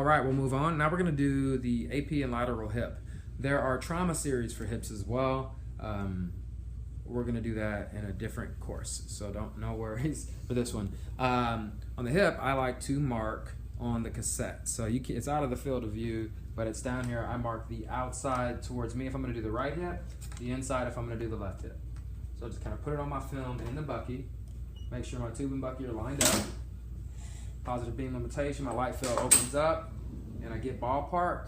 right, we'll move on. Now we're going to do the AP and lateral hip. There are trauma series for hips as well. We're going to do that in a different course, so no worries for this one. On the hip, I like to mark on the cassette. So it's out of the field of view, but it's down here. I mark the outside towards me if I'm going to do the right hip, the inside if I'm going to do the left hip. So just kind of put it on my film in the bucky. Make sure my tube and bucky are lined up. Positive beam limitation, my light field opens up, and I get ballpark,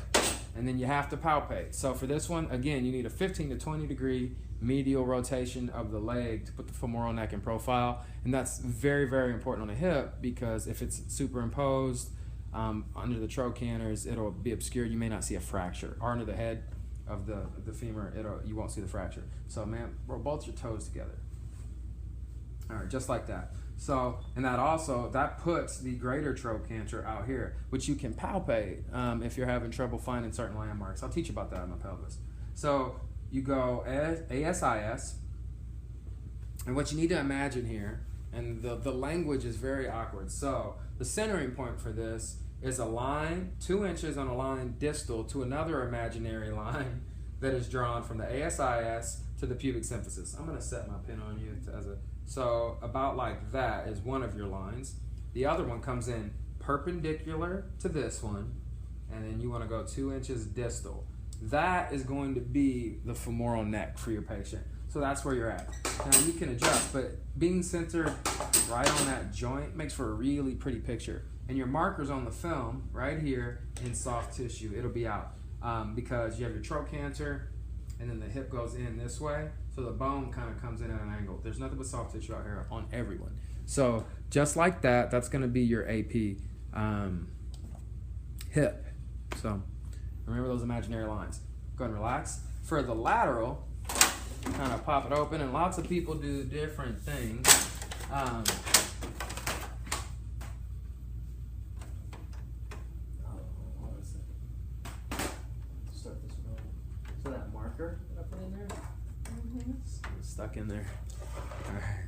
and then you have to palpate. So for this one, again, you need a 15 to 20 degree medial rotation of the leg to put the femoral neck in profile, and that's very, very important on the hip, because if it's superimposed under the trochanters, it'll be obscured. You may not see a fracture, or under the head of the femur, you won't see the fracture. So man, roll both your toes together. All right, just like that. So, and that puts the greater trochanter out here, which you can palpate if you're having trouble finding certain landmarks. I'll teach you about that in my pelvis. So you go ASIS, and what you need to imagine here, and the language is very awkward. So the centering point for this is a line 2 inches on a line distal to another imaginary line that is drawn from the ASIS to the pubic symphysis. I'm going to set my pin on you so about like that is one of your lines. The other one comes in perpendicular to this one, and then you want to go 2 inches distal. That is going to be the femoral neck for your patient. So that's where you're at. Now you can adjust, but being centered right on that joint makes for a really pretty picture. And your marker's on the film right here in soft tissue. It'll be out because you have your trochanter, and then the hip goes in this way, so the bone kind of comes in at an angle. There's nothing but soft tissue out here on everyone. So just like that, that's going to be your AP hip. So remember those imaginary lines. Go ahead and relax. For the lateral, kind of pop it open, and lots of people do different things. So that marker that I put in there, stuck in there. All right.